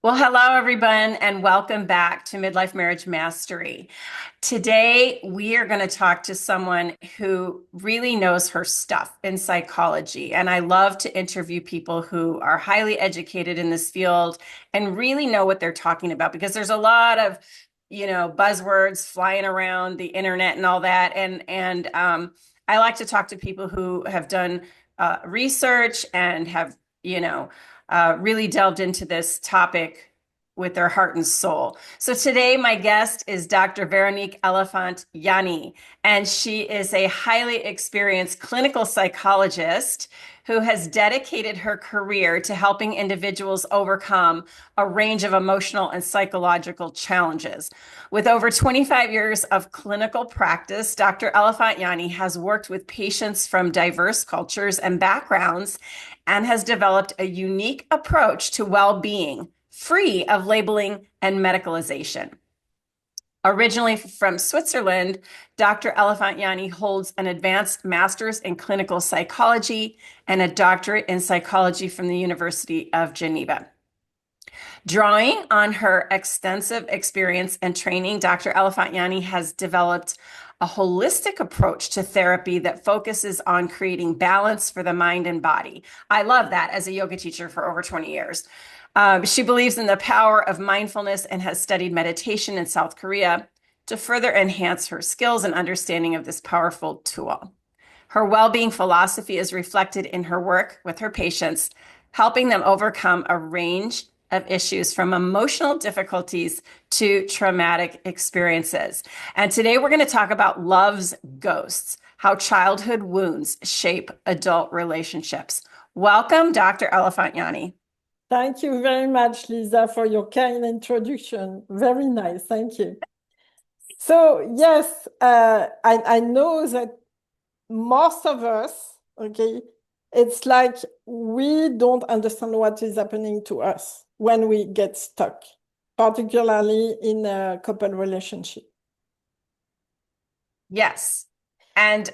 Well, hello, everyone, and welcome back to Midlife Marriage Mastery. Today, we are going to talk to someone who really knows her stuff in psychology. And I love to interview people who are highly educated in this field and really know what they're talking about because there's a lot of, buzzwords flying around the internet and all that. And I like to talk to people who have done research and have, you know, really delved into this topic with their heart and soul. So today, my guest is Dr. Veronique Elefant-Yanni, and she is a highly experienced clinical psychologist who has dedicated her career to helping individuals overcome a range of emotional and psychological challenges. With over 25 years of clinical practice, Dr. Elefant-Yanni has worked with patients from diverse cultures and backgrounds and has developed a unique approach to well-being, free of labeling and medicalization. Originally from Switzerland, Dr. Elefant-Yanni holds an advanced master's in clinical psychology and a doctorate in psychology from the University of Geneva. Drawing on her extensive experience and training, Dr. Elefant-Yanni has developed a holistic approach to therapy that focuses on creating balance for the mind and body. I love that as a yoga teacher for over 20 years. She believes in the power of mindfulness and has studied meditation in South Korea to further enhance her skills and understanding of this powerful tool. Her well-being philosophy is reflected in her work with her patients, helping them overcome a range of issues from emotional difficulties to traumatic experiences. And today we're going to talk about love's ghosts, how childhood wounds shape adult relationships. Welcome, Dr. Elefant-Yanni. Thank you very much, Lisa, for your kind introduction. Very nice. Thank you. So, yes, I know that most of us, okay, it's like we don't understand what is happening to us when we get stuck, particularly in a couple relationship. Yes. And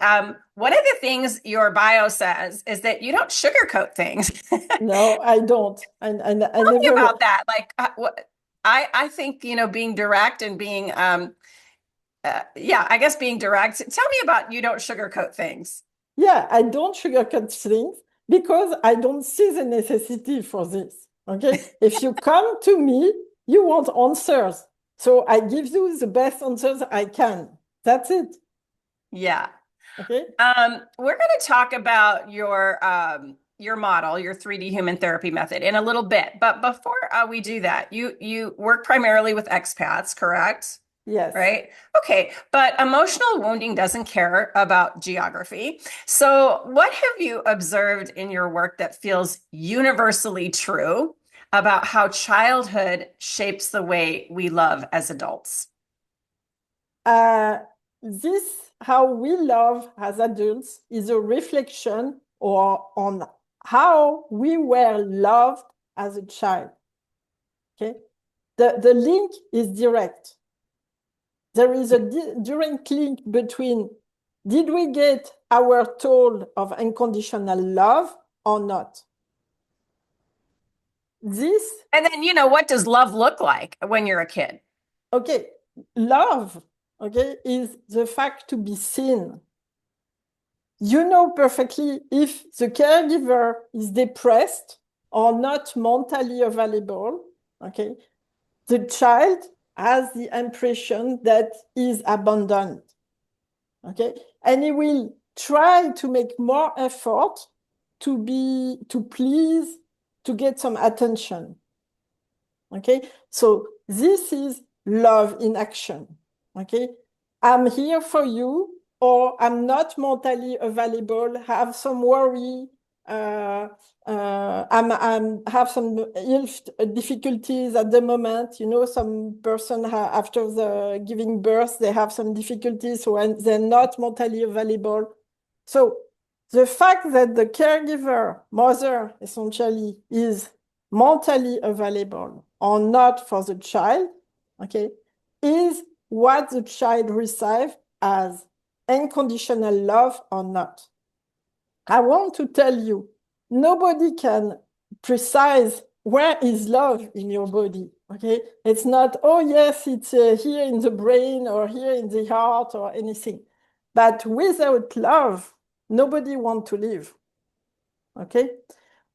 one of the things your bio says is that you don't sugarcoat things. Tell No, I don't. I me never. about that. Like, what I think, being direct and being, yeah, I guess being direct. Tell me about you don't sugarcoat things. Yeah, I don't sugarcoat things because I don't see the necessity for this. Okay. If you come to me, you want answers. So I give you the best answers I can. That's it. Yeah. Okay. We're going to talk about your model, your 3D human therapy method in a little bit. But before we do that, you work primarily with expats, correct? Yes. Right? Okay, but emotional wounding doesn't care about geography. So, what have you observed in your work that feels universally true about how childhood shapes the way we love as adults? Uh, this, how we love as adults, is a reflection or on how we were loved as a child. Okay. The link is direct. There is a direct link between did we get our toll of unconditional love or not? This, And then, what does love look like when you're a kid? okay, love, okay, is the fact to be seen. You know perfectly if the caregiver is depressed or not mentally available, okay, the child has the impression that is abandoned. Okay, and he will try to make more effort to please, to get some attention. Okay, so this is love in action. Okay, I'm here for you, or I'm not mentally available, have some worry, I'm have some health difficulties at the moment. You know, some person after the giving birth, they have some difficulties, so they're not mentally available. So the fact that the caregiver, mother essentially, is mentally available or not for the child, okay, is what the child receives as unconditional love or not. I want to tell you, nobody can precise where is love in your body? Okay, it's not, oh yes, it's here in the brain or here in the heart or anything. But without love, nobody wants to live. Okay,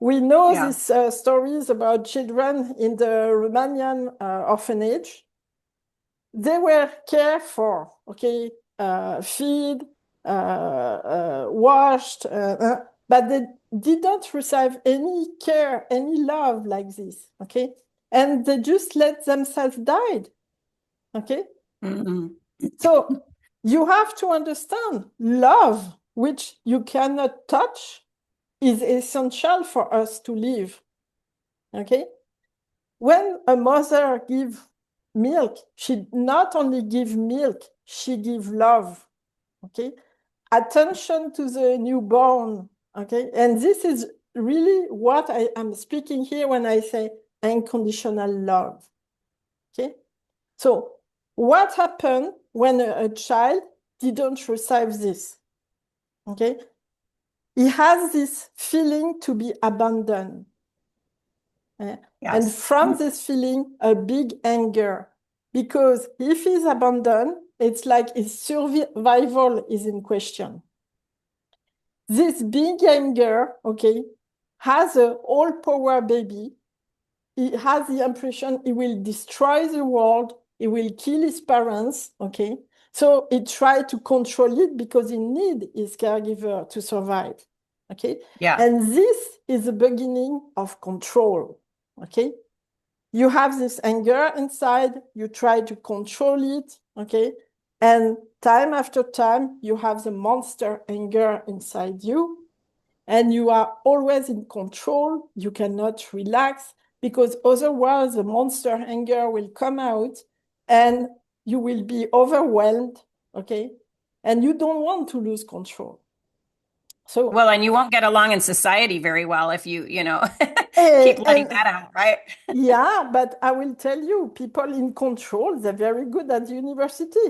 we know Yeah. these stories about children in the Romanian orphanage. They were cared for, okay, feed, washed, but they didn't receive any care, any love like this, okay? And they just let themselves die, okay? Mhm. So you have to understand love, which you cannot touch, is essential for us to live, okay? When a mother gives milk, she not only gives milk, she gives love, okay? Attention to the newborn, okay? And this is really what I am speaking here when I say unconditional love, okay? So what happened when a child didn't receive this, okay? He has this feeling to be abandoned. And Yes. from this feeling, a big anger. Because if he's abandoned, it's like his survival is in question. This big anger, okay, has a all-power baby. He has the impression he will destroy the world, he will kill his parents, okay? So he tried to control it because he needs his caregiver to survive, okay? Yeah. And this is the beginning of control, okay? You have this anger inside, you try to control it, okay? And time after time, you have the monster anger inside you, and you are always in control. You cannot relax because otherwise the monster anger will come out and you will be overwhelmed, okay? And you don't want to lose control. So, Well, and you won't get along in society very well if you keep letting and that out, right? yeah, but I will tell you, people in control, they're very good at university,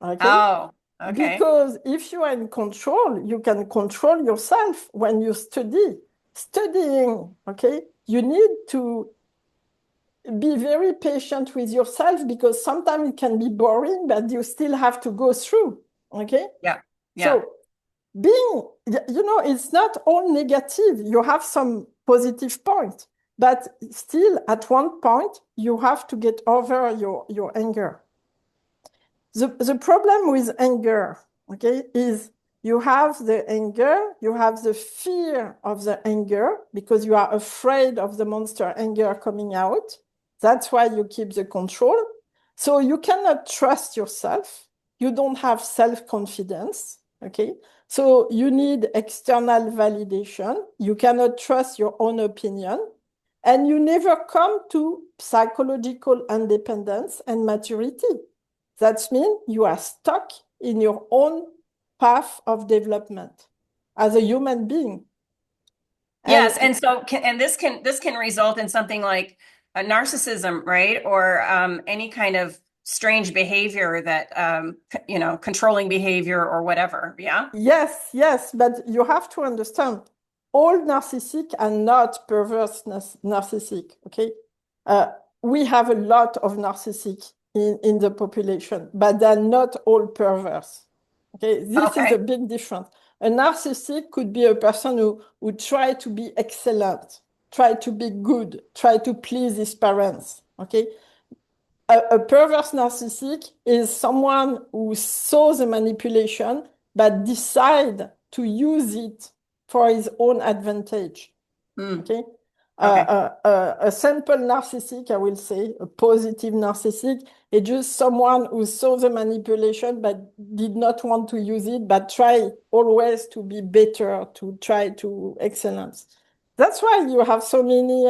okay? Oh, okay. Because if you are in control, you can control yourself when you study. Studying, okay? You need to be very patient with yourself because sometimes it can be boring, but you still have to go through, okay? Yeah. Yeah. So it's not all negative. You have some positive point, but still at one point, you have to get over your anger. The problem with anger, okay, is you have the anger, you have the fear of the anger because you are afraid of the monster anger coming out. That's why you keep the control. So you cannot trust yourself. You don't have self-confidence, okay? So you need external validation. You cannot trust your own opinion. And you never come to psychological independence and maturity. That means you are stuck in your own path of development as a human being. And Yes, and so this can result in something like a narcissism, right? Or any kind of strange behavior that controlling behavior or whatever. Yeah. yes, yes, but you have to understand all narcissic are not perverse narcissic, okay? Uh, we have a lot of narcissic in the population, but they're not all perverse. Okay, this is a Okay. big difference. A narcissist could be a person who try to be excellent, try to be good, try to please his parents. Okay, a perverse narcissist is someone who saw the manipulation but decide to use it for his own advantage. Hmm. Okay. Okay. A simple narcissist, I will say, a positive narcissist, is just someone who saw the manipulation but did not want to use it, but try always to be better, to try to excellence. That's why you have so many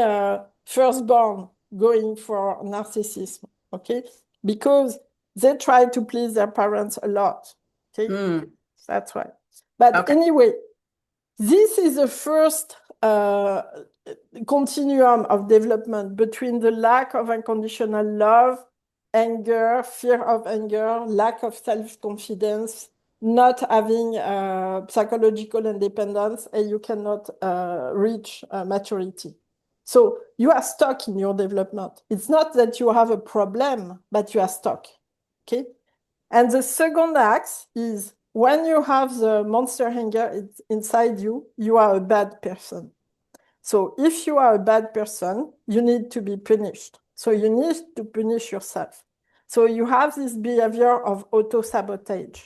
firstborn going for narcissism, okay? Because they try to please their parents a lot, okay? Hmm. That's why. But Okay. anyway, this is the first continuum of development between the lack of unconditional love, anger, fear of anger, lack of self-confidence, not having psychological independence, and you cannot reach maturity. So you are stuck in your development. It's not that you have a problem, but you are stuck. Okay. And the second axe is when you have the monster anger inside you, you are a bad person. So if you are a bad person, you need to be punished. So you need to punish yourself. So you have this behavior of auto-sabotage.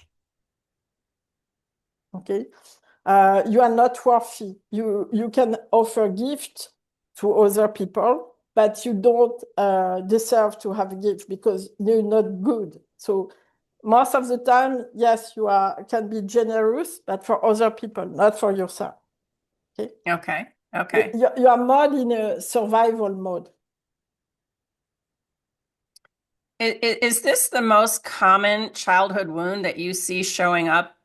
Okay. You are not worthy. You can offer gift to other people, but you don't deserve to have a gift because you're not good. So most of the time, yes, you can be generous, but for other people, not for yourself. Okay. Okay. Okay. You are more in a survival mode. Is this the most common childhood wound that you see showing up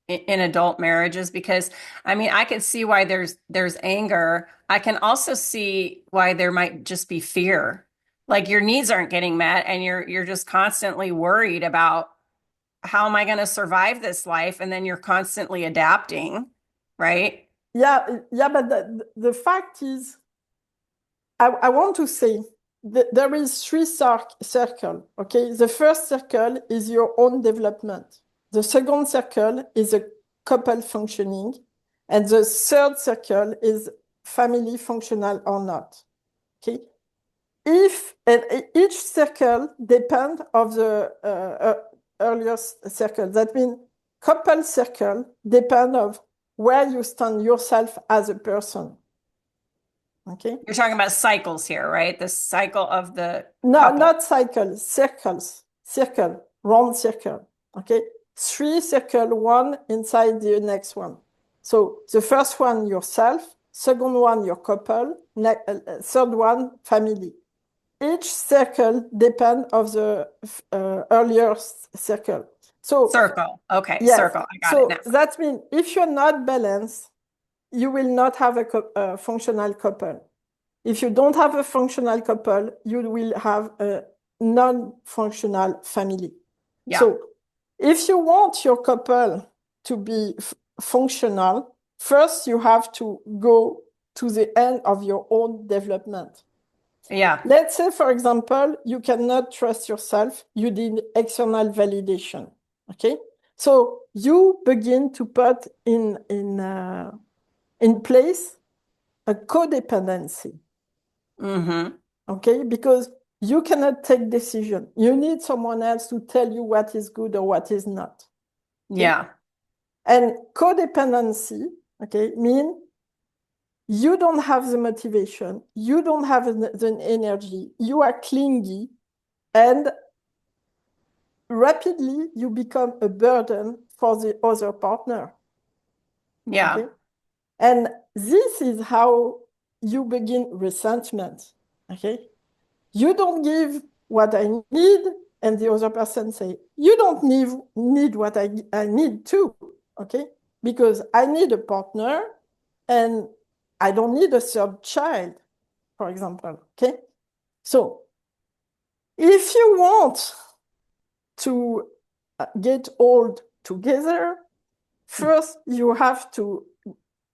in adult marriages? Because I mean, I could see why there's anger. I can also see why there might just be fear. Like your needs aren't getting met and you're just constantly worried about how am I going to survive this life? And then you're constantly adapting, right? Yeah, but the fact is, I want to say that there is three circle. Okay, the first circle is your own development. The second circle is a couple functioning, and the third circle is family functional or not. Okay, if and each circle depend of the earlier circle. That means couple circle depend of where you stand yourself as a person. Okay. You're talking about cycles here, right? The cycle of the No, couple. not cycles, circles, circle, round circle. Okay. Three circle, one inside the next one. So the first one, yourself, second one, your couple, third one, family. Each circle depends of the earlier circle. So Circle. Okay, yes, circle. I got it now. so that means if you're not balanced, you will not have a functional couple. If you don't have a functional couple, you will have a non-functional family. Yeah. So if you want your couple to be functional, first you have to go to the end of your own development. Yeah. Let's say, for example, you cannot trust yourself. You need external validation. Okay, so you begin to put in place a codependency. Mm-hmm. Okay, because you cannot take decision. You need someone else to tell you what is good or what is not. Okay, Yeah. and codependency, okay, mean you don't have the motivation, you don't have the energy, you are clingy, and rapidly you become a burden for the other partner. Okay. Yeah. And this is how you begin resentment. Okay. You don't give what I need, and the other person say, you don't need what I need too. Okay. Because I need a partner and I don't need a third child, for example. Okay. So if you want to get old together, first you have to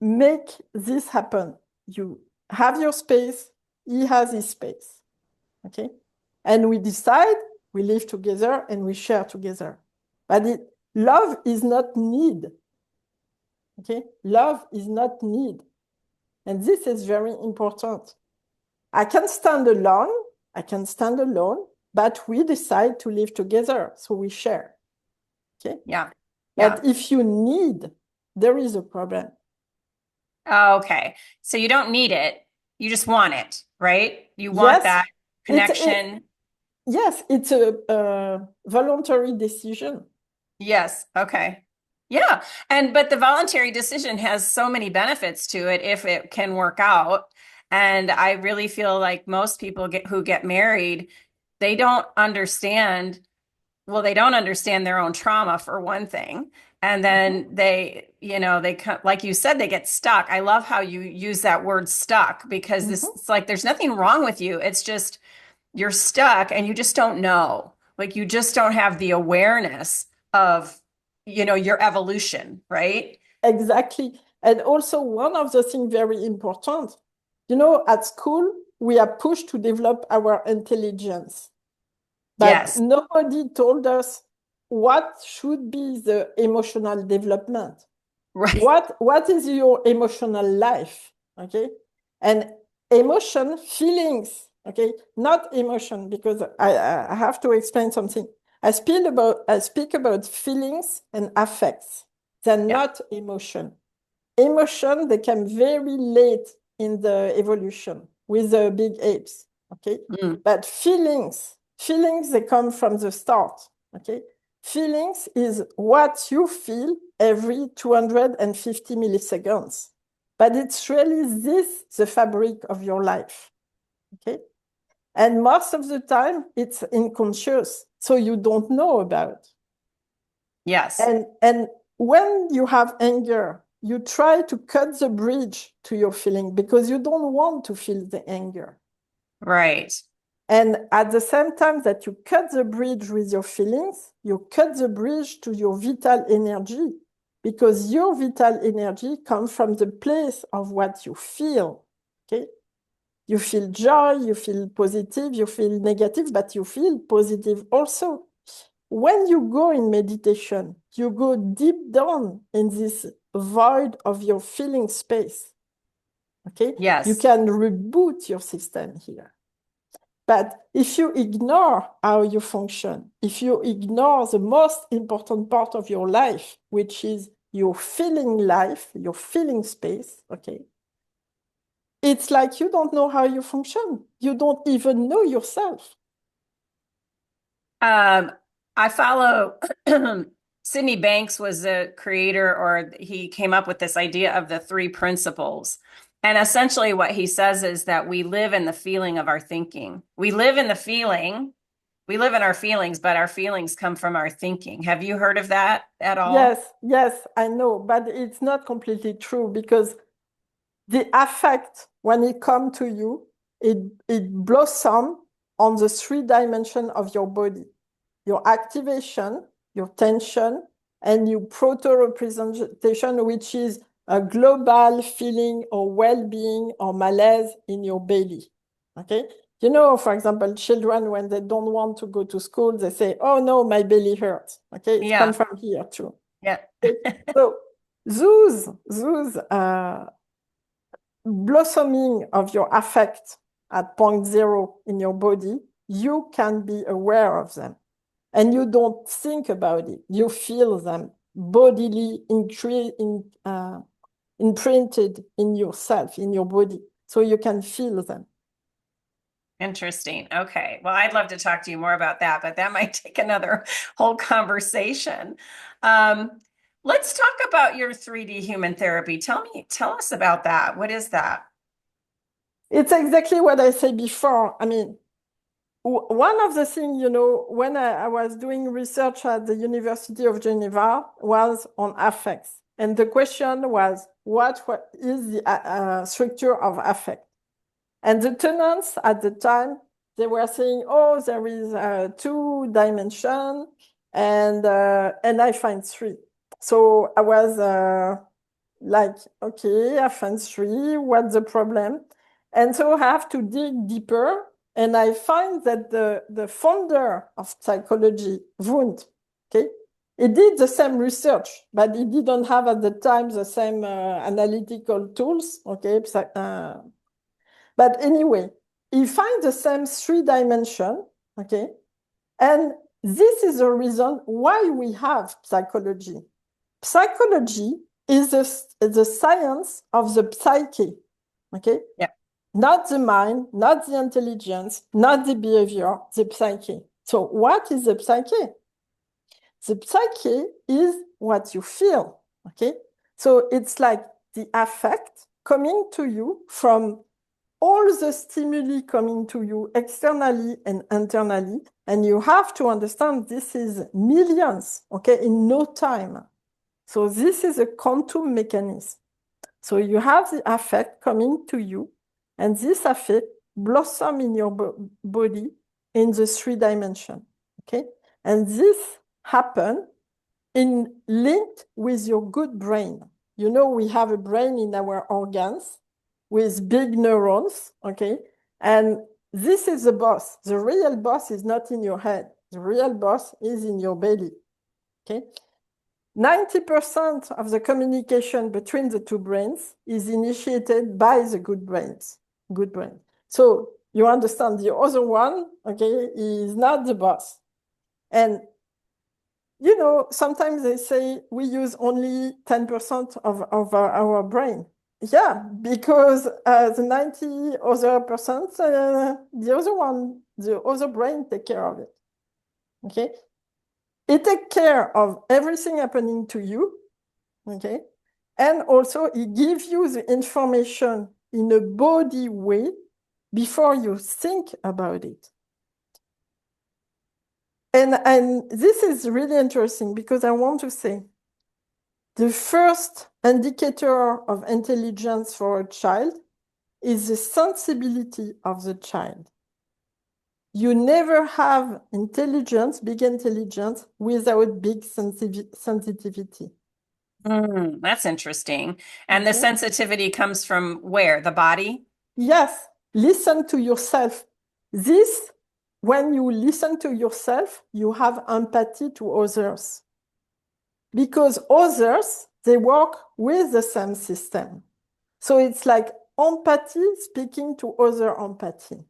make this happen. You have your space, he has his space. Okay? And we decide, we live together and we share together. But love is not need. Okay? Love is not need. And this is very important. I can stand alone, but we decide to live together, so we share. Okay? Yeah. But Yeah. if you need, there is a problem. Okay. So you don't need it. You just want it, right? You want Yes, that connection. yes, it's a voluntary decision. Yes. Okay. Yeah. But the voluntary decision has so many benefits to it if it can work out. And I really feel like most people who get married, they don't understand. Well, they don't understand their own trauma for one thing. And Mhm. then like you said, they get stuck. I love how you use that word stuck because Mhm. it's like there's nothing wrong with you. It's just you're stuck and you just don't know. Like you just don't have the awareness of, your evolution, right? Exactly. And also one of the things very important, at school, we are pushed to develop our intelligence, but Yes. nobody told us what should be the emotional development. Right. What is your emotional life? Okay. And emotion, feelings, okay, not emotion, because I have to explain something. I speak about feelings and affects. They're Yeah. not emotion. Emotion, they came very late in the evolution with the big apes. Okay. Mm. But feelings, they come from the start. Okay. Feelings is what you feel every 250 milliseconds. But it's really this, the fabric of your life. Okay. And most of the time, it's unconscious. So you don't know about. Yes. And when you have anger, you try to cut the bridge to your feeling because you don't want to feel the anger. Right. And at the same time that you cut the bridge with your feelings, you cut the bridge to your vital energy because your vital energy comes from the place of what you feel. Okay? You feel joy, you feel positive, you feel negative, but you feel positive also. When you go in meditation, you go deep down in this void of your feeling space. Okay? You Yes. can reboot your system here. But if you ignore how you function, if you ignore the most important part of your life, which is your feeling life, your feeling space, okay, it's like you don't know how you function. You don't even know yourself. Um, I follow Sydney Banks was the creator, or he came up with this idea of the three principles. And essentially, what he says is that we live in the feeling of our thinking. We live in the feeling, we live in our feelings, but our feelings come from our thinking. Have you heard of that at all? Yes, yes, I know, but it's not completely true because the affect, when it comes to you, it blossoms on the three dimensions of your body. Your activation, your tension, and your proto-representation, which is a global feeling or well-being or malaise in your belly. Okay? For example, children, when they don't want to go to school, they say, oh no, my belly hurts. Okay? It Yeah. comes from here too. Yeah. Okay? So those blossoming of your affect at point zero in your body, you can be aware of them and you don't think about it. You feel them bodily imprinted in yourself, in your body. So you can feel them. Interesting. Okay. Well, I'd love to talk to you more about that, but that might take another whole conversation. Um, let's talk about your 3D human therapy. Tell us about that. What is that? It's exactly what I said before. I mean, one of the things, when I was doing research at the University of Geneva was on affects. And the question was, what is the structure of affect? And the tenants at the time, they were saying, oh, there is two dimension and I find three. So I was like, okay, I find three, what's the problem? And so I have to dig deeper and I find that the founder of psychology, Wundt, okay, he did the same research, but he didn't have at the time the same analytical tools, okay, but anyway, he finds the same three dimension, okay? And this is the reason why we have psychology. Psychology is the science of the psyche, okay? Yeah. Not the mind, not the intelligence, not the behavior, the psyche. So what is the psyche? The psyche is what you feel, okay? So it's like the affect coming to you from all the stimuli coming to you externally and internally, and you have to understand this is millions, okay, in no time. So this is a quantum mechanism. So you have the affect coming to you, and this affect blossom in your body in the three dimension, okay? And this happen in linked with your good brain. We have a brain in our organs, with big neurons, okay? And this is the boss. The real boss is not in your head. The real boss is in your belly, okay? 90% of the communication between the two brains is initiated by the good brains, good brain. So you understand the other one, okay, is not the boss. And you know, sometimes they say we use only 10% of our brain. Yeah, because the 90 other percent, the other one, the other brain take care of it. Okay? It take care of everything happening to you. Okay? And also it gives you the information in a body way before you think about it. And this is really interesting because I want to say the first indicator of intelligence for a child is the sensibility of the child. You never have intelligence, big intelligence, without big sensitivity. That's interesting. And the Okay? sensitivity comes from where? The body? Yes, listen to yourself. This, when you listen to yourself, you have empathy to others. Because others, they work with the same system. So it's like empathy speaking to other empathy.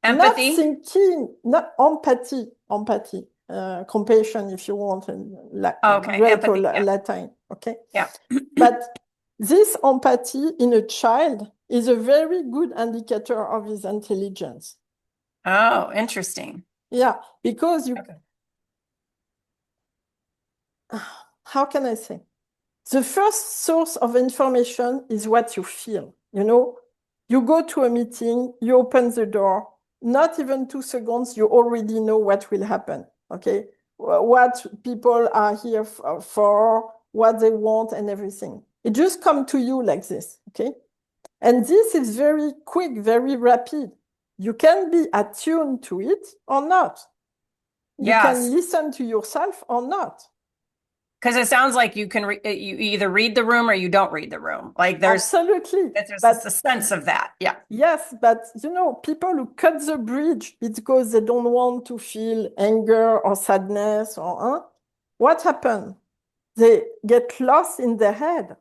Not Empathy? thinking, not empathy, compassion if you want in Okay, Greek or empathy. Yeah. Latin, okay? Yeah. But this empathy in a child is a very good indicator of his intelligence. Oh, interesting. Yeah, because you, Okay. how can I say? The first source of information is what you feel. You know, you go to a meeting, you open the door, not even 2 seconds, you already know what will happen. Okay, what people are here for, what they want, and everything. It just comes to you like this. Okay, and this is very quick, very rapid. You can be attuned to it or not. You can Yes. listen to yourself or not. Because it sounds like you can you either read the room or you don't read the room. Like Absolutely. there's But a sense of that. Yeah. yes, but you know, people who cut the bridge because they don't want to feel anger or sadness or what happened? They get lost in their head.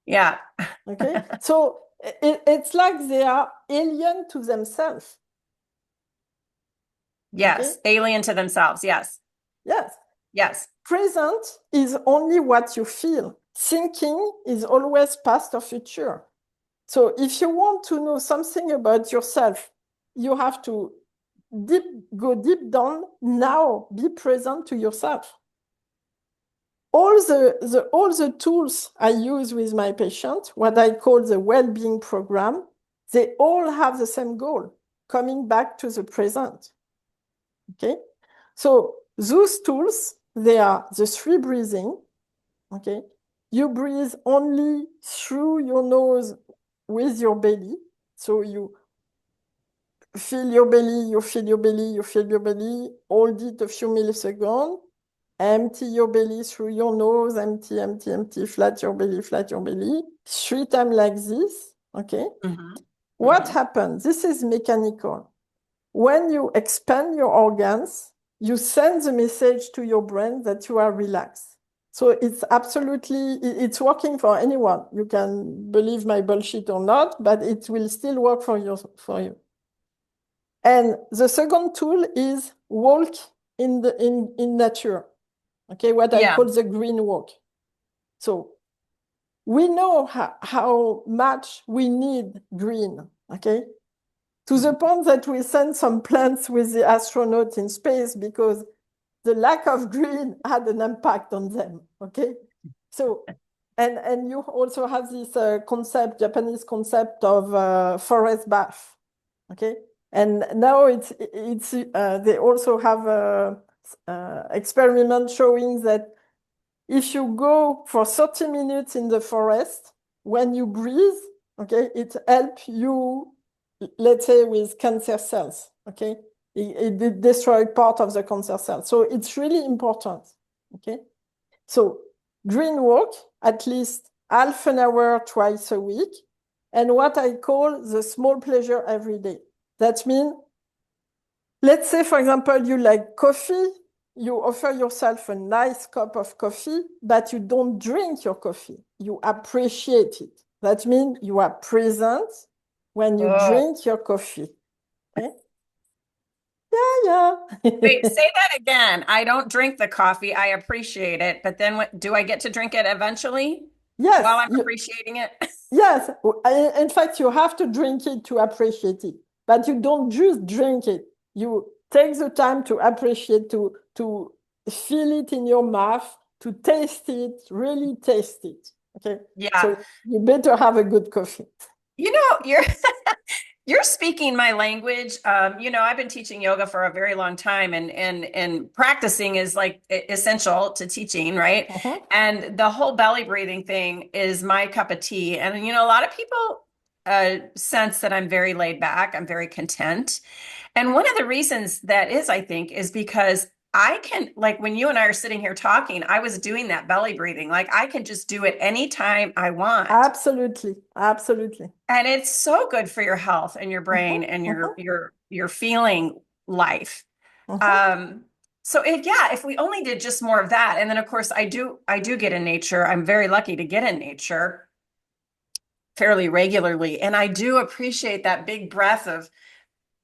Yeah. Okay. So it's like they are alien to themselves. Okay. Yes. Alien to themselves. Yes. Yes. Yes. Present is only what you feel. Thinking is always past or future. So if you want to know something about yourself, you have to go deep down now, be present to yourself. All the tools I use with my patient, what I call the well-being program, they all have the same goal, coming back to the present. Okay? So those tools, they are the 3 breathing. Okay? You breathe only through your nose with your belly. So you feel your belly, you feel your belly, you feel your belly, hold it a few milliseconds, empty your belly through your nose, empty, empty, empty, flat your belly, 3 times like this, okay? Hmm. What Hmm. happens? This is mechanical. When you expand your organs, you send the message to your brain that you are relaxed. So it's absolutely, it's working for anyone. You can believe my bullshit or not, but it will still work for you. And the second tool is walk in nature. Okay, what I Yeah. call the green walk. So we know how much we need green, okay? To the Mhm. point that we send some plants with the astronauts in space because the lack of green had an impact on them, okay? So, and you also have this Japanese concept of forest bath, okay? And now they also have a experiment showing that if you go for 30 minutes in the forest, when you breathe, okay, it helps you, let's say, with cancer cells, okay? It destroys part of the cancer cells. So it's really important, okay? So green walk, at least half an hour twice a week. and what I call the small pleasure every day. That means, let's say, for example, you like coffee, you offer yourself a nice cup of coffee, but you don't drink your coffee. You appreciate it. That means you are present when you Oh, drink your coffee. Okay? Yeah, wait, yeah. say that again. I don't drink the coffee. I appreciate it, but then what, do I get to drink it eventually while Yes, I'm appreciating it? yes. In fact, you have to drink it to appreciate it, but you don't just drink it. You take the time to appreciate, to feel it in your mouth, to taste it, really taste it. Okay, Yeah. so you better have a good coffee. You know, you're you're speaking my language. I've been teaching yoga for a very long time, and practicing is like essential to teaching, right? Mhm. And the whole belly breathing thing is my cup of tea. And a lot of people sense that I'm very laid back. I'm very content. And one of the reasons that is, I think, is because I can, like when you and I are sitting here talking, I was doing that belly breathing. Like I can just do it anytime I want. Absolutely, absolutely. And it's so good for your health and your Mhm, brain and your mhm, your feeling life. mhm. Um, so if we only did just more of that, and then of course I do get in nature. I'm very lucky to get in nature fairly regularly, and I do appreciate that big breath of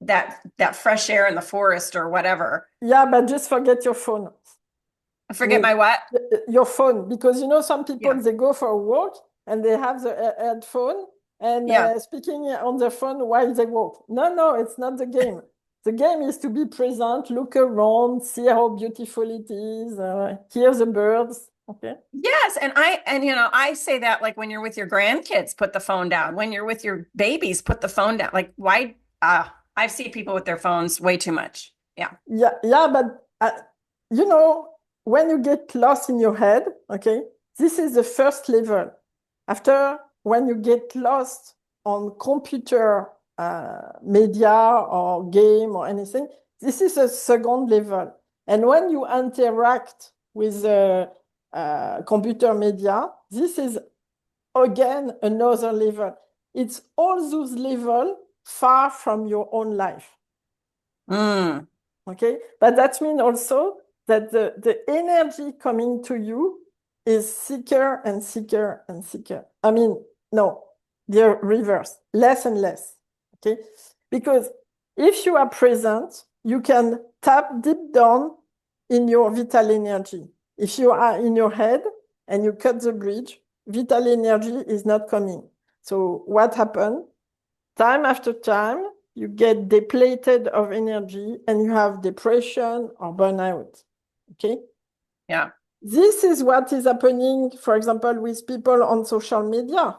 that fresh air in the forest or whatever. Yeah, but just forget your phone. I I forget mean, my what? your phone, because some people Yeah. they go for a walk and they have the headphone and Yeah. speaking on the phone while they walk. No, no, it's not the game. The game is to be present, look around, see how beautiful it is, hear the birds. Okay. Yes, and I say that like when you're with your grandkids, put the phone down. When you're with your babies, put the phone down. Like why I see people with their phones way too much. Yeah. Yeah, yeah, but you know, when you get lost in your head, okay, this is the first level. After, when you get lost on computer media or game or anything, this is a second level. And when you interact with computer media, this is again another level. It's all those levels far from your own life. Mm, Okay, but that means also that the energy coming to you is thicker and thicker and thicker. I mean, no, the reverse, less and less. Okay, because if you are present, you can tap deep down in your vital energy. If you are in your head and you cut the bridge, vital energy is not coming. So what happened? Time after time, you get depleted of energy and you have depression or burnout. Okay. yeah. This is what is happening, for example, with people on social media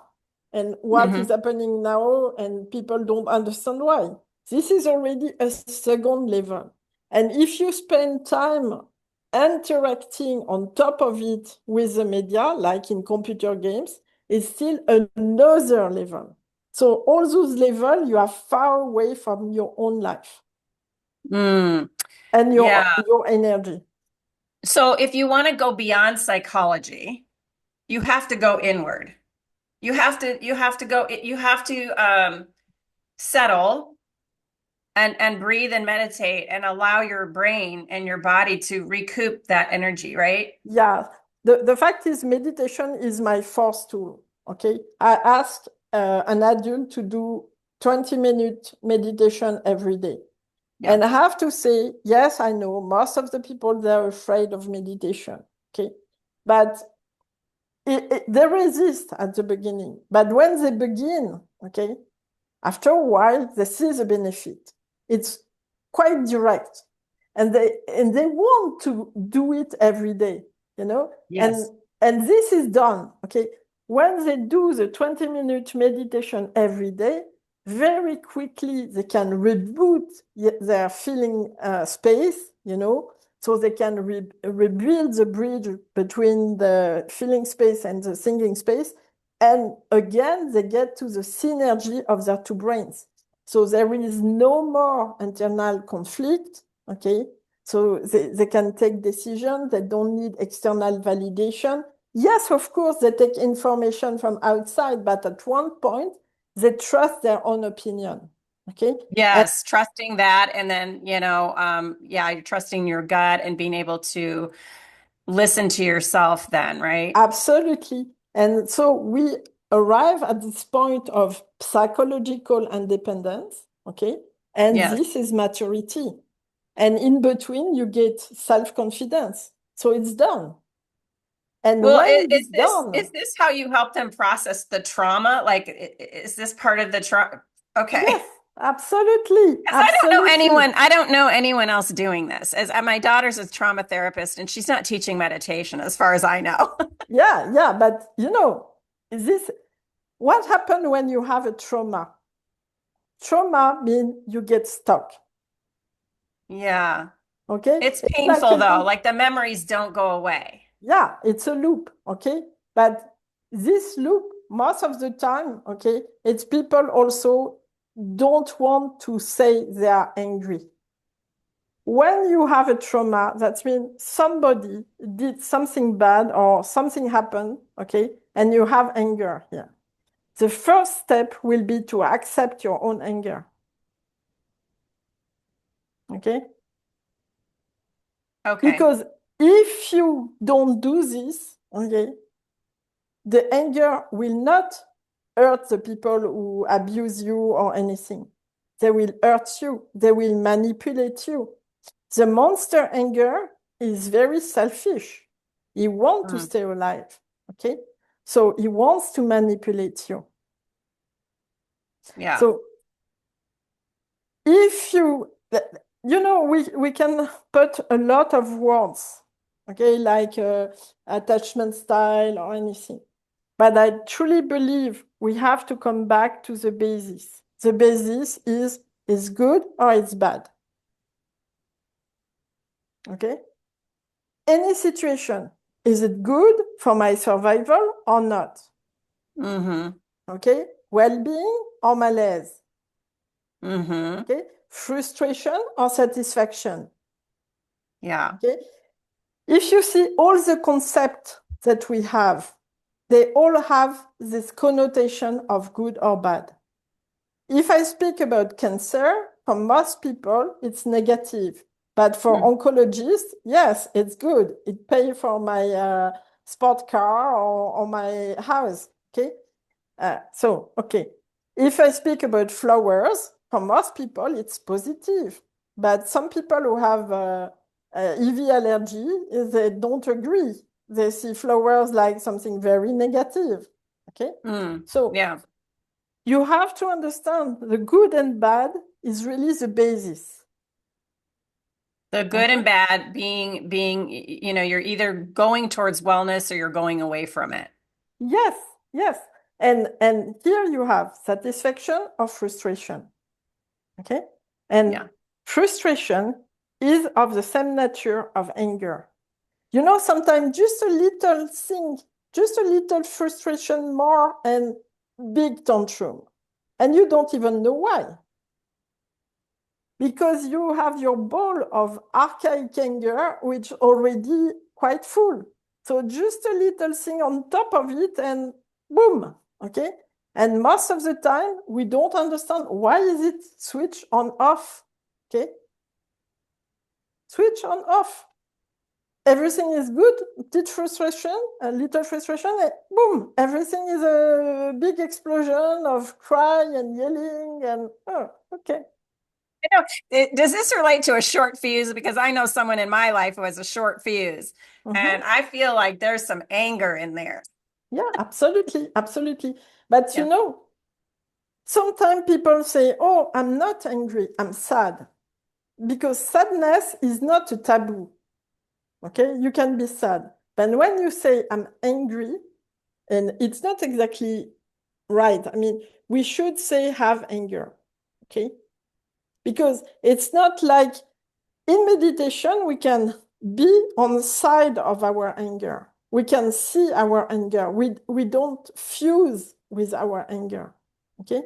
and what is Hmm. happening now, and people don't understand why. This is already a second level. And if you spend time interacting on top of it with the media, like in computer games, it's still another level. So all those levels, you are far away from your own life Mm, and yeah. your energy. So if you want to go beyond psychology, you have to go inward. You have to settle and breathe and meditate and allow your brain and your body to recoup that energy, right? Yeah, the fact is meditation is my first tool. Okay. I asked an adult to do 20-minute meditation every day. Yeah. And I have to say, yes, I know most of the people they're afraid of meditation. Okay. But they resist at the beginning. But when they begin, okay, after a while, they see the benefit. It's quite direct. And they want to do it every day, you know? And Yes. and this is done. Okay. When they do the 20-minute meditation every day, very quickly they can reboot their feeling space, so they can rebuild the bridge between the feeling space and the thinking space. And again, they get to the synergy of their two brains. So there is no more internal conflict, okay? So they can take decisions, they don't need external validation. Yes, of course, they take information from outside, but at one point, they trust their own opinion. Okay. And Yes, trusting that, and then, yeah, you're trusting your gut and being able to listen to yourself then, right? absolutely. And so we arrive at this point of psychological independence. Okay. And Yes. this is maturity. And in between, you get self-confidence. So it's done. And Well, when it's is done, this how you help them process the trauma? Like, is this part of the trauma? yes, Okay. absolutely, Because absolutely. I don't know anyone else doing this. As my daughter's a trauma therapist, and she's not teaching meditation, as far as I know. Yeah, yeah, but is this what happened when you have a trauma? Trauma means you get stuck. Yeah. Okay, It's it's like a painful though. loop. Like the memories don't go away. Yeah, it's a loop. Okay, but this loop, most of the time, okay, it's people also don't want to say they are angry. When you have a trauma, that means somebody did something bad or something happened, okay, and you have anger here. The first step will be to accept your own anger, okay? Okay. Because if you don't do this, okay, the anger will not hurt the people who abuse you or anything. They will hurt you, they will manipulate you. The monster anger is very selfish. He wants to Mm, stay alive, okay? So he wants to manipulate you. yeah. So if we can put a lot of words, okay, like attachment style or anything. But I truly believe we have to come back to the basis. The basis is good or it's bad, okay? Any situation, is it good for my survival or not? Mm-hmm. Okay? Well-being or malaise? Mm-hmm. Okay? Frustration or satisfaction? Yeah. Okay? If you see all the concepts that we have, they all have this connotation of good or bad. If I speak about cancer, for most people, it's negative. But for Mm. oncologists, yes, it's good. It pays for my sport car or my house. Okay. Okay. If I speak about flowers, for most people, it's positive. But some people who have EV allergy, they don't agree. They see flowers like something very negative. Okay. Mm. So Yeah. you have to understand the good and bad is really the basis. The good Okay. and bad being, you're either going towards wellness or you're going away from it. Yes, yes. And here you have satisfaction or frustration. Okay. And Yeah. frustration is of the same nature of anger. Sometimes just a little thing, just a little frustration more and big tantrum. And you don't even know why. Because you have your bowl of archaic anger, which already quite full. So just a little thing on top of it and boom, okay? And most of the time, we don't understand why is it switch on off, okay? Switch on off. Everything is good, little frustration, a little frustration, and boom, everything is a big explosion of cry and yelling and, oh, okay. I know. Does this relate to a short fuse? Because I know someone in my life who has a short fuse, and Mhm. I feel like there's some anger in there. Yeah, absolutely, absolutely. But Yeah. sometimes people say, oh, I'm not angry, I'm sad. Because sadness is not a taboo. Okay, you can be sad. But when you say I'm angry, and it's not exactly right. I mean, we should say have anger. Okay? Because it's not like in meditation, we can be on the side of our anger. We can see our anger. We don't fuse with our anger. Okay?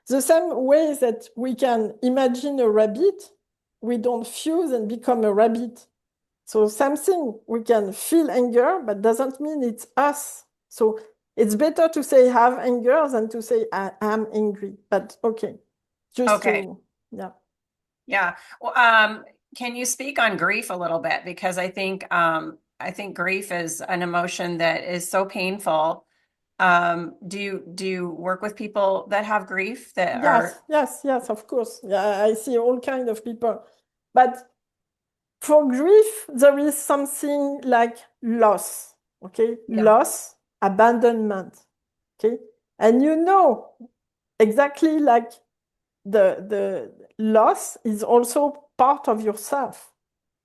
The same way that we can imagine a rabbit, we don't fuse and become a rabbit. So same thing, we can feel anger, but doesn't mean it's us. So It's better to say have anger than to say I am angry. But okay, just Okay. to, yeah. Yeah. Well, can you speak on grief a little bit? Because I think grief is an emotion that is so painful. Do you work with people that have grief that Yes, are, yes, yes, of course. Yeah, I see all kind of people. But for grief, there is something like loss, okay? yeah, Loss, abandonment, okay? And you know exactly like the loss is also part of yourself,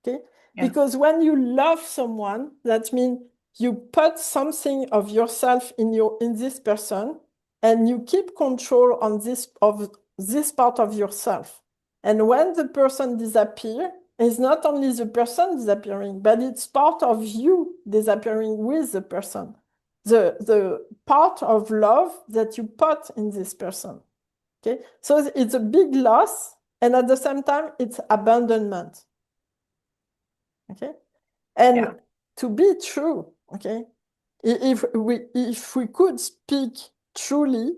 okay? yeah, Because when you love someone, that means you put something of yourself in this person and you keep control on this part of yourself. And when the person disappears, it's not only the person disappearing, but it's part of you disappearing with the person. The part of love that you put in this person. Okay, so it's a big loss, and at the same time, it's abandonment. Okay, and yeah. to be true, okay, if we could speak truly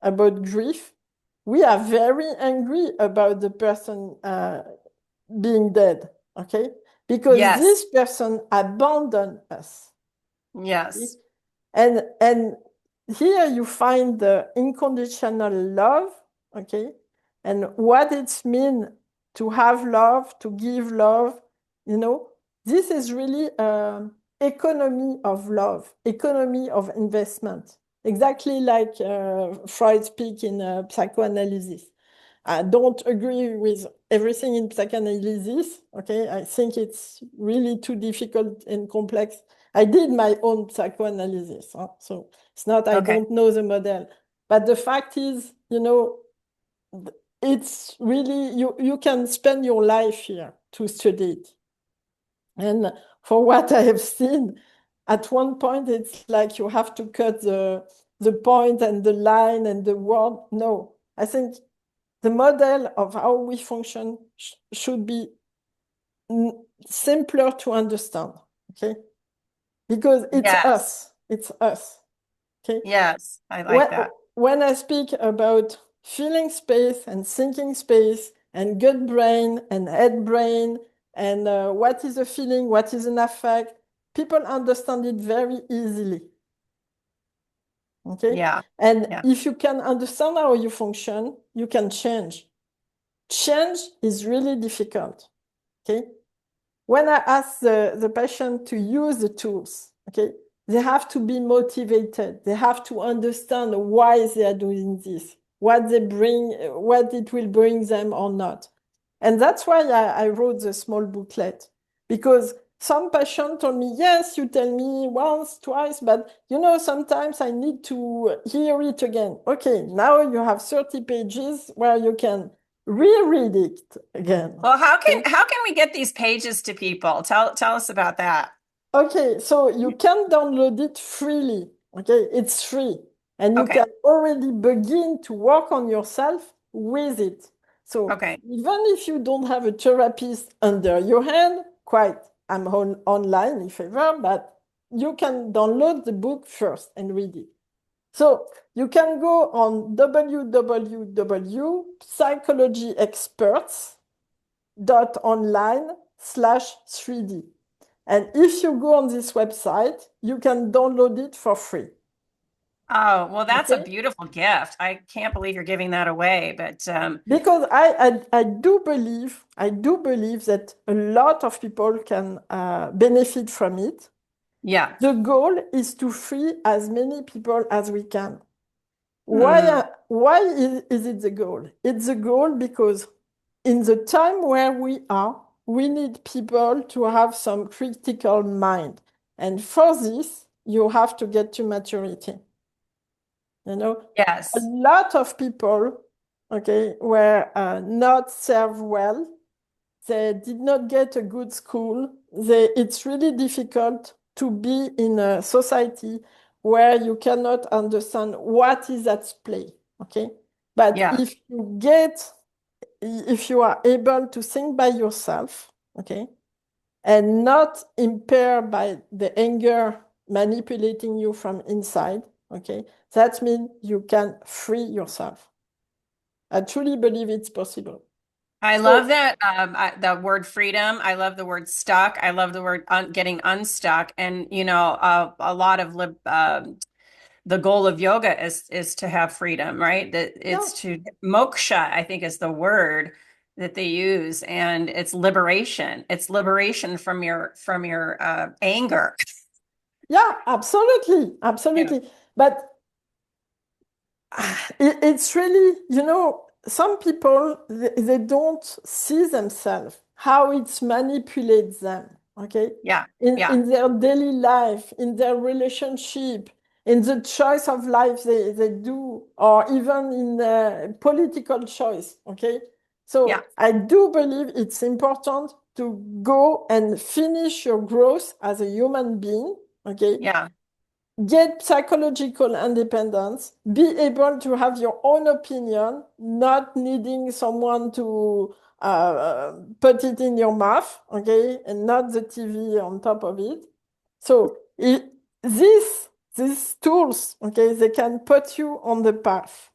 about grief, we are very angry about the person being dead. Okay, because Yes. this person abandoned us. Okay? Yes. And here you find the unconditional love, okay? And what it means to have love, to give love, you know, this is really economy of love, economy of investment, exactly like Freud speak in psychoanalysis. I don't agree with everything in psychoanalysis. Okay, I think it's really too difficult and complex. I did my own psychoanalysis, huh? So it's not I Okay. don't know the model, but the fact is, you know, it's really you can spend your life here to study it. And for what I have seen, at one point it's like you have to cut the point and the line and the word. No, I think the model of how we function should be simpler to understand, okay? Because it's Yes. us, it's us, okay? Yes. I When, like that. when I speak about feeling space and thinking space and gut brain and head brain and what is a feeling, what is an affect, people understand it very easily, okay? Yeah. And Yeah. if you can understand how you function, you can change. Change is really difficult. Okay. When I ask the patient to use the tools, okay, they have to be motivated. They have to understand why they are doing this, what they bring, what it will bring them or not. And that's why I wrote the small booklet, because some patient told me, yes, you tell me once, twice, but you know, sometimes I need to hear it again. Okay, now you have 30 pages where you can reread it again. Well, Okay. how can we get these pages to people? Tell us about that. Okay, so you can download it freely. Okay, it's free. And you Okay. can already begin to work on yourself with it. So Okay. even if you don't have a therapist under your hand, quite, I'm online if ever, but you can download the book first and read it. So you can go on www.psychologyexperts.online/3D. And if you go on this website, you can download it for free. Oh, well, that's a Okay? beautiful gift. I can't believe you're giving that away, but Because I do believe that a lot of people can benefit from it. yeah. The goal is to free as many people as we can. Hmm. Why is it the goal? It's the goal because in the time where we are, we need people to have some critical mind. And for this, you have to get to maturity. You know, a Yes. lot of people, okay, were not served well. They did not get a good school. It's really difficult to be in a society where you cannot understand what is at play. Okay, but Yeah. if you are able to think by yourself, okay, and not impaired by the anger manipulating you from inside, Okay? That means you can free yourself. I truly believe it's possible. I So, love that the word freedom. I love the word stuck. I love the word getting unstuck. And a lot of the goal of yoga is to have freedom, right? That yeah, it's to moksha, I think is the word that they use, and it's liberation. It's liberation from your anger. yeah, absolutely, Yeah. absolutely. But it's really, some people, they don't see themselves, how it manipulates them, okay? Yeah. In Yeah. their daily life, in their relationship, in the choice of life they do, or even in political choice, okay? Yeah. So I do believe it's important to go and finish your growth as a human being, okay? Yeah. Get psychological independence, be able to have your own opinion, not needing someone to put it in your mouth, okay, and not the TV on top of it. So these tools, okay, they can put you on the path.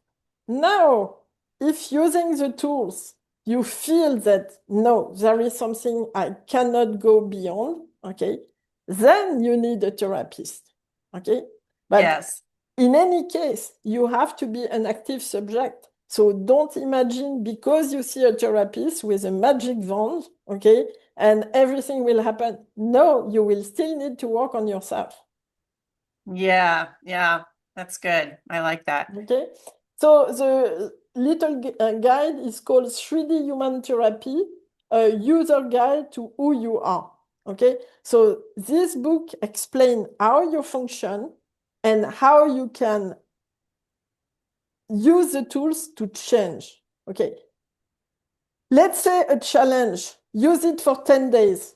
Now, if using the tools, you feel that no, there is something I cannot go beyond, okay, then you need a therapist. Okay. But Yes. in any case, you have to be an active subject. So don't imagine because you see a therapist with a magic wand, okay, and everything will happen. No, you will still need to work on yourself. Yeah. Yeah. That's good. I like that. Okay. So the little guide is called 3D Human Therapy, a user guide to who you are. Okay. So this book explains how you function and how you can use the tools to change. Okay. Let's say a challenge. Use it for 10 days.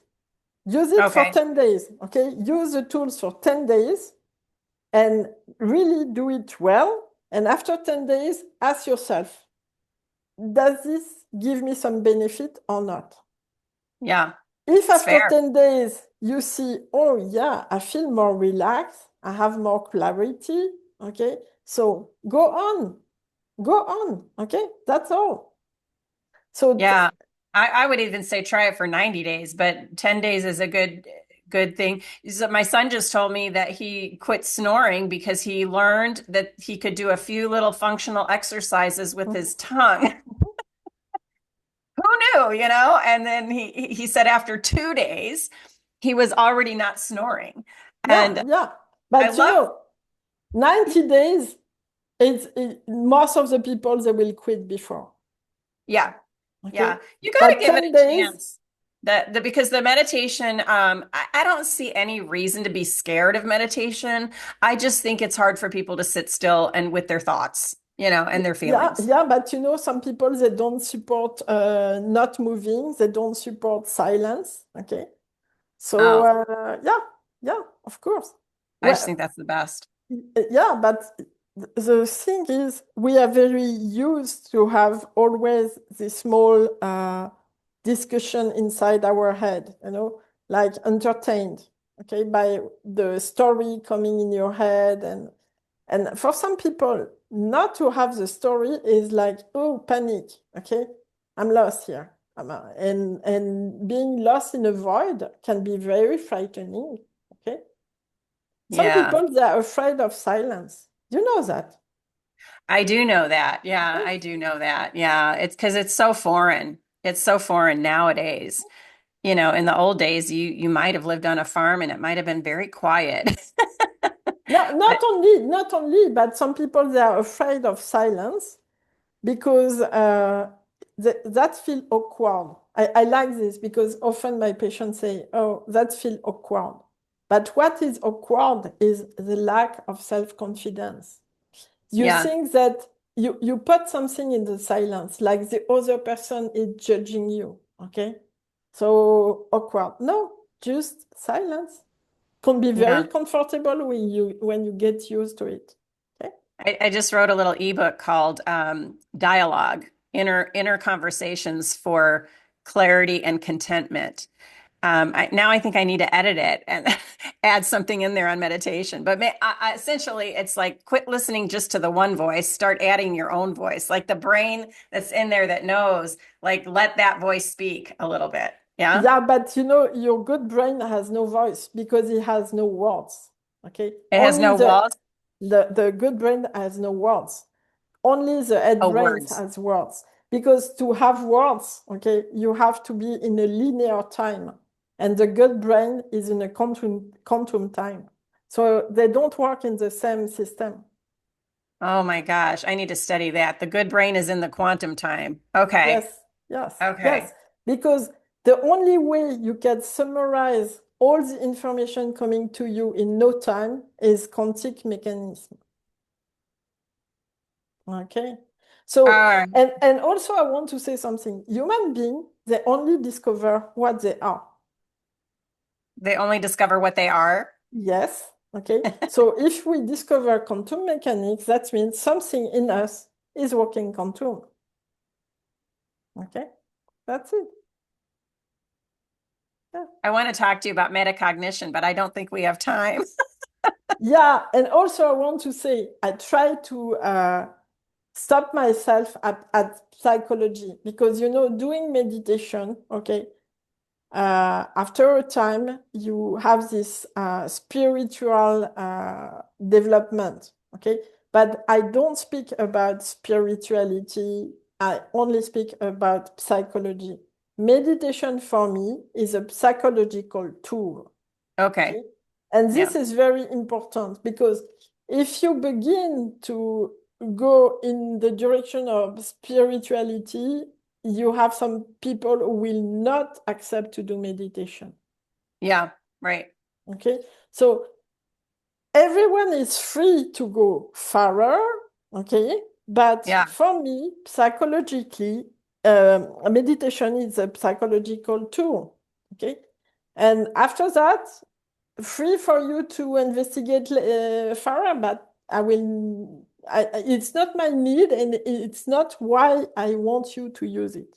Use it for Okay. 10 days. Okay. Use the tools for 10 days and really do it well. And after 10 days, ask yourself, does this give me some benefit or not? Yeah. If It's after fair. 10 days you see, oh yeah, I feel more relaxed, I have more clarity, okay? So go on, okay? That's all. So Yeah. I would even say try it for 90 days, but 10 days is a good thing. So my son just told me that he quit snoring because he learned that he could do a few little functional exercises with his tongue. Who knew, And then he said after 2 days, he was already not snoring. yeah, And yeah. I But love, 90 days, most of the people, they will quit before, yeah, okay? yeah. You got to But give it 10 a days, chance. Because the meditation, I don't see any reason to be scared of meditation. I just think it's hard for people to sit still and with their thoughts, and their yeah, feelings. yeah, but some people, they don't support not moving, they don't support silence, okay? So, Oh, yeah, yeah, of course. I just Well, think that's the best. yeah, but the thing is, we are very used to have always this small discussion inside our head, like entertained, okay, by the story coming in your head. And for some people, not to have the story is like, oh, panic, okay, I'm lost here. And being lost in a void can be very frightening, okay? Some Yeah, people, they are afraid of silence. You know that. I do know that. Yeah, Okay? I do know that. Yeah, it's because it's so foreign. It's so foreign nowadays. In the old days, you might have lived on a farm and it might have been very quiet. No, But not only, but some people, they are afraid of silence because that feel awkward. I like this because often my patients say, oh, that feel awkward. But what is awkward is the lack of self-confidence. You yeah, think that you put something in the silence, like the other person is judging you, okay? So awkward. No, just silence. Can be very yeah. comfortable when you get used to it. Okay? I just wrote a little ebook called Dialogue, Inner Conversations for Clarity and Contentment. Now I think I need to edit it and add something in there on meditation. But essentially, it's like quit listening just to the one voice, start adding your own voice, like the brain that's in there that knows, like let that voice speak a little bit. Yeah. Yeah, but you know, your good brain has no voice because it has no words. Okay. It has Only no walls. the good brain has no words. Only the head Oh, brain words. has words. Because to have words, okay, you have to be in a linear time. And the good brain is in a quantum time. So they don't work in the same system. Oh my gosh, I need to study that. The good brain is in the quantum time. Okay. Yes, yes, yes. Okay. Because the only way you can summarize all the information coming to you in no time is quantic mechanism. Okay. All So, right. and also I want to say something. Human beings, they only discover what they are. They only discover what they are. Yes. Okay. So if we discover quantum mechanics, that means something in us is working quantum. Okay. That's it. Yeah. I want to talk to you about metacognition, but I don't think we have time. Yeah. And also I want to say, I try to stop myself at psychology because, you know, doing meditation, okay, after a time, you have this spiritual development, okay? But I don't speak about spirituality. I only speak about psychology. Meditation for me is a psychological tool, Okay. okay? And Yeah. this is very important because if you begin to go in the direction of spirituality, you have some people who will not accept to do meditation. Yeah. Right. Okay. So everyone is free to go farther. Okay. But Yeah. for me, psychologically, meditation is a psychological tool. Okay. And after that, free for you to investigate further, but it's not my need and it's not why I want you to use it.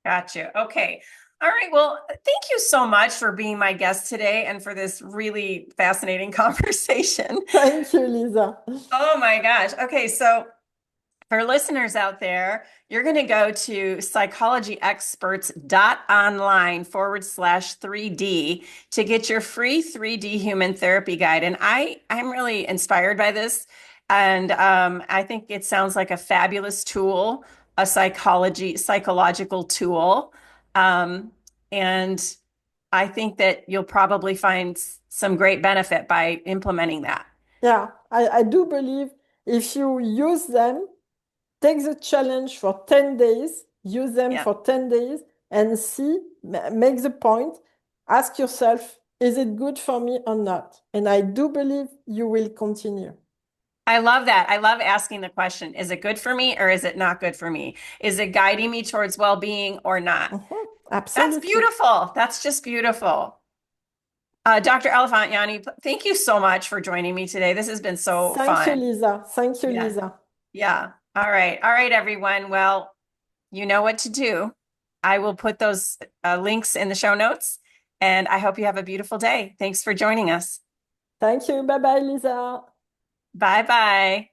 Gotcha. Okay. All right. Well, thank you so much for being my guest today and for this really fascinating conversation. Thank you, Lisa. Oh my gosh. Okay. So, for listeners out there, you're going to go to psychologyexperts.online/3D to get your free 3D human therapy guide. And I'm really inspired by this. And I think it sounds like a fabulous tool, a psychological tool. Um, and I think that you'll probably find some great benefit by implementing that. Yeah, I do believe if you use them, take the challenge for 10 days, use them Yeah. for 10 days and see, make the point, ask yourself, is it good for me or not? And I do believe you will continue. I love that. I love asking the question, is it good for me or is it not good for me? Is it guiding me towards well-being or not? Mhm. That's Absolutely. beautiful. That's just beautiful. Dr. Elefant-Yanni, thank you so much for joining me today. This has been so Thank you, fun. Lisa. Thank you, Yeah. Lisa. Yeah. All right. All right, everyone. Well, you know what to do. I will put those links in the show notes, and I hope you have a beautiful day. Thanks for joining us. Thank you. Bye bye, Lisa. Bye bye.